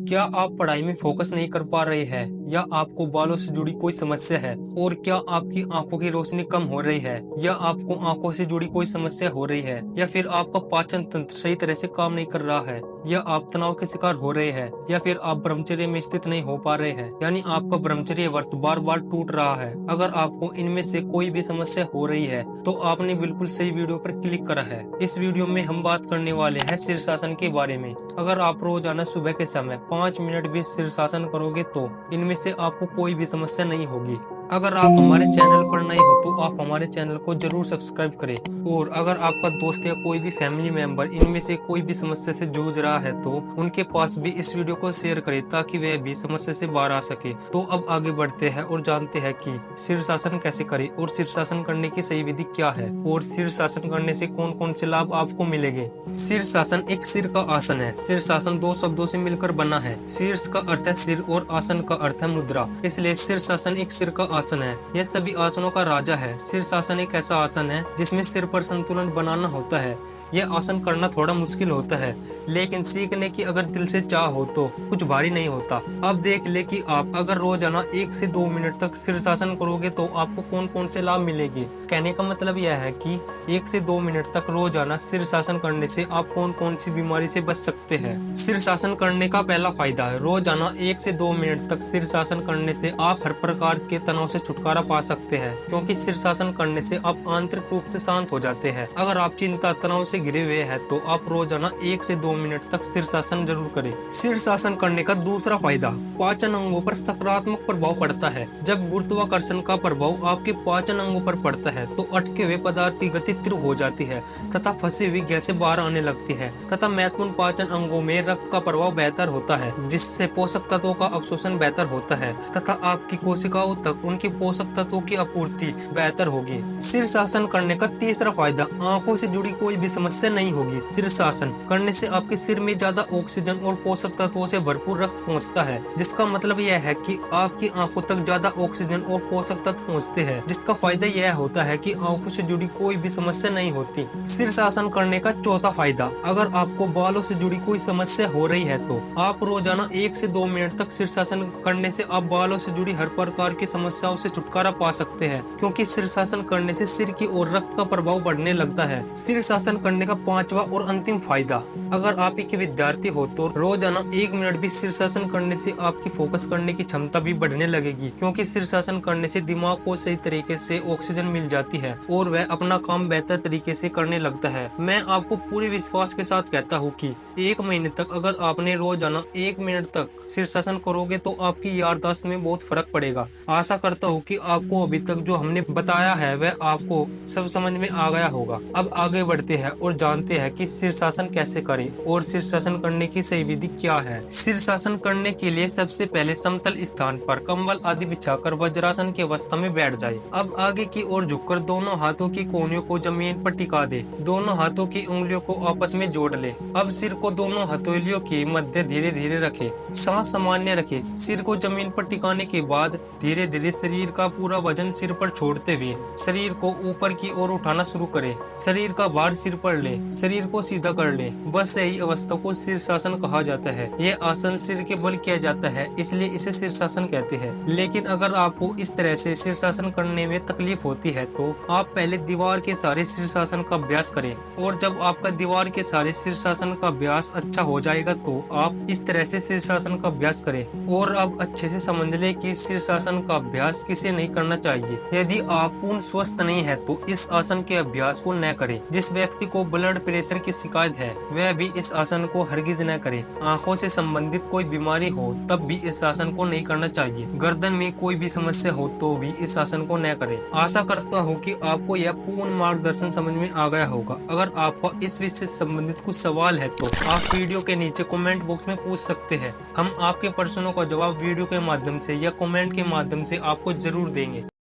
क्या आप पढ़ाई में फोकस नहीं कर पा रहे हैं या आपको बालों से जुड़ी कोई समस्या है? और क्या आपकी आंखों की रोशनी कम हो रही है या आपको आंखों से जुड़ी कोई समस्या हो रही है या फिर आपका पाचन तंत्र सही तरह से काम नहीं कर रहा है या आप तनाव के शिकार हो रहे हैं या फिर आप ब्रह्मचर्य में स्थित नहीं हो पा रहे हैं, यानी आपका ब्रह्मचर्य व्रत बार बार टूट रहा है। अगर आपको इनमें से कोई भी समस्या हो रही है तो आपने बिल्कुल सही वीडियो पर क्लिक करा है। इस वीडियो में हम बात करने वाले हैं शीर्षासन के बारे में। अगर आप रोजाना सुबह के समय 5 मिनट भी शीर्षासन करोगे तो इनमें से आपको कोई भी समस्या नहीं होगी। अगर आप हमारे चैनल पर नए हो तो आप हमारे चैनल को जरूर सब्सक्राइब करें, और अगर आपका दोस्त या कोई भी फैमिली मेंबर इनमें से कोई भी समस्या से जूझ रहा है तो उनके पास भी इस वीडियो को शेयर करें ताकि वह भी समस्या से बाहर आ सके। तो अब आगे बढ़ते हैं और जानते हैं कि शीर्षासन कैसे करें और शीर्षासन करने की सही विधि क्या है और शीर्षासन करने से कौन कौन से लाभ आपको मिलेंगे। शीर्षासन एक सिर का आसन है। शीर्षासन 2 शब्दों से मिलकर बना है। शीर्ष का अर्थ है सिर और आसन का अर्थ है मुद्रा, इसलिए शीर्षासन एक सिर का आसन है। यह सभी आसनों का राजा है। शीर्षासन एक ऐसा आसन है जिसमें सिर पर संतुलन बनाना होता है। यह आसन करना थोड़ा मुश्किल होता है, लेकिन सीखने की अगर दिल से चाह हो तो कुछ भारी नहीं होता। अब देख ले कि आप अगर रोजाना 1 से 2 मिनट तक शीर्षासन करोगे तो आपको कौन कौन से लाभ मिलेंगे। कहने का मतलब यह है कि 1 से 2 मिनट तक रोजाना शीर्षासन करने से आप कौन कौन सी बीमारी से बच सकते हैं। शीर्षासन करने का पहला फायदा है, रोजाना 1 से 2 मिनट तक शीर्षासन करने से आप हर प्रकार के तनाव से छुटकारा पा सकते हैं, क्योंकि शीर्षासन करने से आप आंतरिक रूप से शांत हो जाते हैं। अगर आप चिंता तनाव से घिरे हुए हैं तो आप रोजाना 1 से 2 मिनट तक शीर्षासन जरूर करें। शीर्षासन करने का दूसरा फायदा, पाचन अंगों पर सकारात्मक प्रभाव पड़ता है। जब गुरुत्वाकर्षण का प्रभाव आपके पाचन अंगों पर पड़ता है तो अटके हुए पदार्थ की गति तीव्र हो जाती है तथा फंसी हुई गैसें बाहर आने लगती है तथा महत्वपूर्ण पाचन अंगों में रक्त का प्रभाव बेहतर होता है, जिससे पोषक तत्वों का अवशोषण बेहतर होता है तथा आपकी कोशिकाओं तक उनकी पोषक तत्वों की आपूर्ति बेहतर होगी। शीर्षासन करने का तीसरा फायदा, आंखों से जुड़ी कोई भी समस्या नहीं होगी। शीर्षासन करने से आपके सिर में ज्यादा ऑक्सीजन और पोषक तत्वों से भरपूर रक्त पहुंचता है, जिसका मतलब यह है कि आपकी आंखों तक ज्यादा ऑक्सीजन और पोषक तत्व पहुंचते हैं, जिसका फायदा यह होता है कि आंखों से जुड़ी कोई भी समस्या नहीं होती। शीर्षासन करने का चौथा फायदा, अगर आपको बालों से जुड़ी कोई समस्या हो रही है तो आप रोजाना 1 से 2 मिनट तक शीर्षासन करने से आप बालों से जुड़ी हर प्रकार की समस्याओं से छुटकारा पा सकते हैं, क्योंकि शीर्षासन करने से सिर की ओर रक्त का प्रभाव बढ़ने लगता है। शीर्षासन करने का पांचवा और अंतिम फायदा, अगर आप एक विद्यार्थी हो तो रोजाना 1 मिनट भी शीर्षासन करने से आपकी फोकस करने की क्षमता भी बढ़ने लगेगी, क्योंकि शीर्षासन करने से दिमाग को सही तरीके से ऑक्सीजन मिल जाती है और वह अपना काम बेहतर तरीके से करने लगता है। मैं आपको पूरे विश्वास के साथ कहता हूँ कि 1 महीने तक अगर आपने रोजाना 1 मिनट तक शीर्षासन करोगे तो आपकी याददाश्त में बहुत फर्क पड़ेगा। आशा करता हूँ कि आपको अभी तक जो हमने बताया है वह आपको सब समझ में आ गया होगा। अब आगे बढ़ते हैं और जानते हैं कि शीर्षासन कैसे करें और शीर्षासन करने की सही विधि क्या है। शीर्षासन करने के लिए सबसे पहले समतल स्थान पर कंबल आदि बिछाकर वज्रासन की अवस्था में बैठ जाए। अब आगे की ओर झुककर दोनों हाथों की कोहनियों को जमीन पर टिका दे। दोनों हाथों की उंगलियों को आपस में जोड़ ले। अब सिर को दोनों हथेलियों के मध्य धीरे धीरे रखे, सांस सामान्य रखे। सिर को जमीन पर टिकाने के बाद धीरे धीरे शरीर का पूरा वजन सिर पर छोड़ते हुए शरीर को ऊपर की ओर उठाना शुरू करे। शरीर का भार सिर पर ले, शरीर को सीधा कर ले। बस यही अवस्था को शीर्षासन कहा जाता है। यह आसन सिर के बल किया जाता है, इसलिए इसे शीर्षासन कहते हैं। लेकिन अगर आपको इस तरह से शीर्षासन करने में तकलीफ होती है तो आप पहले दीवार के सहारे शीर्षासन का अभ्यास करें, और जब आपका दीवार के सहारे शीर्षासन का अभ्यास अच्छा हो जाएगा तो आप इस तरह से शीर्षासन का अभ्यास करें। और अब अच्छे से समझ ले कि शीर्षासन का अभ्यास किसे नहीं करना चाहिए। यदि आप पूर्ण स्वस्थ नहीं है तो इस आसन के अभ्यास को न करें। जिस व्यक्ति को ब्लड प्रेशर की शिकायत है वह भी इस आसन को हरगिज न करे। आंखों से संबंधित कोई बीमारी हो तब भी इस आसन को नहीं करना चाहिए। गर्दन में कोई भी समस्या हो तो भी इस आसन को न करें। आशा करता हूँ कि आपको यह पूर्ण मार्गदर्शन समझ में आ गया होगा। अगर आपको इस विषय से संबंधित कुछ सवाल है तो आप वीडियो के नीचे कमेंट बॉक्स में पूछ सकते हैं। हम आपके प्रश्नों का जवाब वीडियो के माध्यम से या कमेंट के माध्यम से आपको जरूर देंगे।